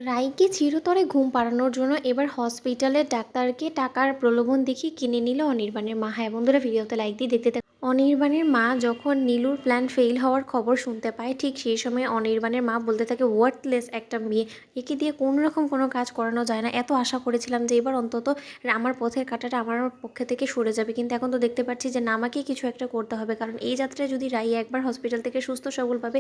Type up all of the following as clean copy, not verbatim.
রাইকে চিরতরে ঘুম পাড়ানোর জন্য এবার হসপিটালের ডাক্তারকে টাকার প্রলোভন দেখিয়ে কিনে নিল অনির্বাণের মা। হ্যাঁ বন্ধুরা, ভিডিওতে লাইক দিয়ে দেখতে থাকুন। অনির্বাণের মা যখন নীলুর প্ল্যান ফেল হওয়ার খবর শুনতে পায়, ঠিক সেই সময় অনির্বাণের মা বলতে থাকে, ওয়ার্থলেস একটা মেয়ে, একে দিয়ে কোনো রকম কোনো কাজ করানো যায় না। এত আশা করেছিলাম যে এবার অন্তত আমার পথের কাঁটাটা আমার পক্ষে থেকে সরে যাবে, কিন্তু এখন তো দেখতে পাচ্ছি যে না, আমাকেই কিছু একটা করতে হবে। কারণ এই যাত্রায় যদি রাই একবার হসপিটাল থেকে সুস্থ সবলভাবে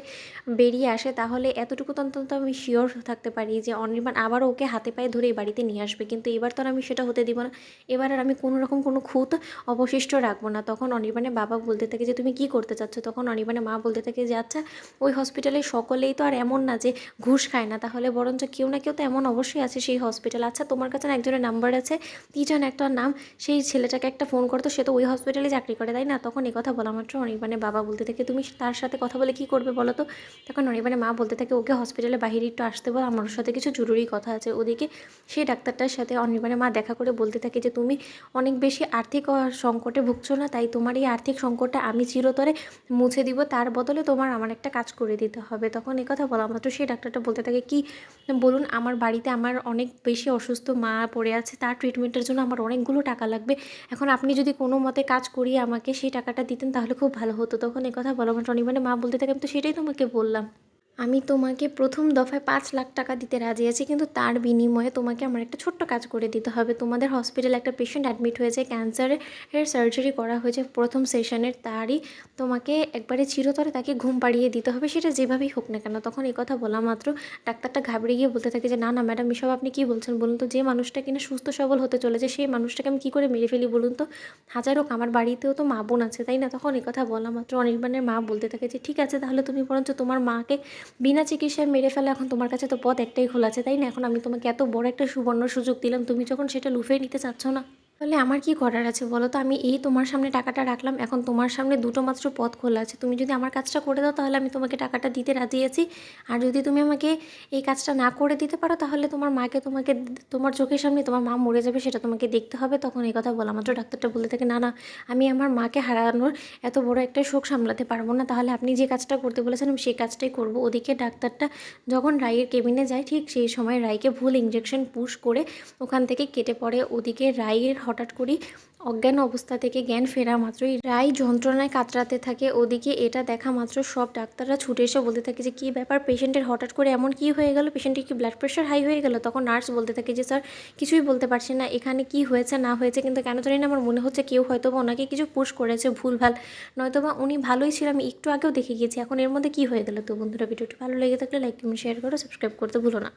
বেরিয়ে আসে, তাহলে এতটুকু তো অন্তত আমি শিওর থাকতে পারি যে অনির্বাণ আবারও ওকে হাতে পায়ে ধরে এই বাড়িতে নিয়ে আসবে। কিন্তু এবার তো আর আমি সেটা হতে দিব না। এবার আর আমি কোনো রকম কোনো খুঁত অবশিষ্ট রাখবো না। তখন অনির্বাণের বাবা বলতে থাকে যে তুমি কি করতে চাচ্ছ? তখন অনির্বাণের মা বলতে থাকে যে আচ্ছা, ওই হসপিটালে সকলেই তো আর এমন না যে ঘুষ খায় না, তাহলে বরঞ্চ কেউ না কেউ তো এমন অবশ্যই আছে সেই হসপিটাল। আচ্ছা, তোমার কাছে না একজনের নাম্বার আছে, কি যেন একটা নাম, সেই ছেলেটাকে একটা ফোন করতো, সে তো ওই হসপিটালে চাকরি করে, তাই না? তখন এই কথা বলা মাত্র অনির্বাণের বাবা বলতে থাকে, তুমি তার সাথে কথা বলে কি করবে বলো তো? তখন অনির্বাণের মা বলতে থাকে, ওকে হসপিটালে বাহিরে একটু আসতে বল, আমার ওর সাথে কিছু জরুরি কথা আছে। ওদিকে সেই ডাক্তারটার সাথে অনির্বাণের মা দেখা করে বলতে থাকে যে তুমি অনেক বেশি আর্থিক সংকটে ভুগছো না, তাই তোমার এই আর্থিক সংকটটা আমি চিরতরে মুছে দিব, তার বদলে তোমার আমার একটা কাজ করে দিতে হবে। তখন এই কথা বলা মাত্র সেই ডাক্তারটা বলতে থাকে, কি বলুন, আমার বাড়িতে আমার অনেক বেশি অসুস্থ মা পড়ে আছে, তার ট্রিটমেন্টের জন্য আমার অনেকগুলো টাকা লাগবে। এখন আপনি যদি কোনো মতে কাজ করিয়ে আমাকে সেই টাকাটা দিতেন তাহলে খুব ভালো হতো। তখন এই কথা বলা মাত্র অনির্বাণের মা বলতে থাকে, আমি তো সেটাই তোমাকে বললাম, আমি তোমাকে প্রথম দফায় 5 লাখ টাকা দিতে রাজি আছি, কিন্তু তার বিনিময়ে তোমাকে আমার একটা ছোট্ট কাজ করে দিতে হবে। তোমাদের হসপিটালে একটা পেশেন্ট অ্যাডমিট হয়েছে, ক্যান্সারের সার্জারি করা হয়েছে প্রথম সেশনের, তারই তোমাকে একবারে চিরতরে তাকে ঘুম পাড়িয়ে দিতে হবে, সেটা যেভাবেই হোক না কেন। তখন এই কথা বলা মাত্র ডাক্তারটা ঘাবড়ে গিয়ে বলতে থাকে যে না না ম্যাডাম, এসব আপনি কী বলছেন বলুন তো? যে মানুষটা কিনা সুস্থ সবল হতে চলেছে, সেই মানুষটাকে আমি কী করে মেরে ফেলি বলুন তো? হাজার হোক আমার বাড়িতেও তো মা বোন আছে, তাই না? তখন এই কথা বলা মাত্র অনির্বাণের মা বলতে থাকে যে ঠিক আছে, তাহলে তুমি বরঞ্চ তোমার মাকে বিনা চিকিৎসায় মেরে ফেলা, এখন তোমার কাছে তো পথ একটাই খোলা আছে, তাই না? এখন আমি তোমাকে এত বড় একটা সুবর্ণ সুযোগ দিলাম, তুমি যখন সেটা লুফে নিতে চাচ্ছ না, তাহলে আমার কি করার আছে বলো তো? আমি এই তোমার সামনে টাকাটা রাখলাম, এখন তোমার সামনে দুটো মাত্র পথ খোলা আছে। তুমি যদি আমার কাজটা করে দাও তাহলে আমি তোমাকে টাকাটা দিতে রাজি আছি, আর যদি তুমি আমাকে এই কাজটা না করে দিতে পারো তাহলে তোমার মাকে তোমার চোখের সামনে তোমার মা মরে যাবে, সেটা তোমাকে দেখতে হবে। তখন এই কথা বলা মাত্র ডাক্তারটা বলতে থাকে, না না, আমি আমার মাকে হারানোর এত বড় একটা শোক সামলাতে পারবো না, তাহলে আপনি যে কাজটা করতে বলেছেন আমি সেই কাজটাই করব। ওদিকে ডাক্তারটা যখন রাইয়ের কেবিনে যায়, ঠিক সেই সময় রাইকে ভুল ইঞ্জেকশন পুশ করে ওখান থেকে কেটে পড়ে। ওদিকে রাইয়ের হঠাৎ করেই অজ্ঞান অবস্থা থেকে জ্ঞান ফেরা মাত্রই রাই যন্ত্রণায় কাতরাতে থাকে। ওদিকে এটা দেখা মাত্র সব ডাক্তাররা ছুটে এসে বলতে থাকে যে কী ব্যাপার, পেশেন্টের হঠাৎ করে এমন কী হয়ে গেল, পেশেন্টের কি ব্লাড প্রেশার হাই হয়ে গেল? তখন নার্স বলতে থাকে যে স্যার, কিছুই বলতে পারছি না, এখানে কি হয়েছে না হয়েছে, কিন্তু কেন জানি না আমার মনে হচ্ছে কেউ হয়তো বা ওনাকে কিছু পুশ করেছে ভুলভাল, নয়তোবা উনি ভালোই ছিল, আমি একটু আগেও দেখে গিয়েছি, এখন এর মধ্যে কী হয়ে গেল? তো বন্ধুরা, ভিডিওটি ভালো লেগে থাকলে লাইক কমেন্ট শেয়ার করো, সাবস্ক্রাইব করতে ভুলো না।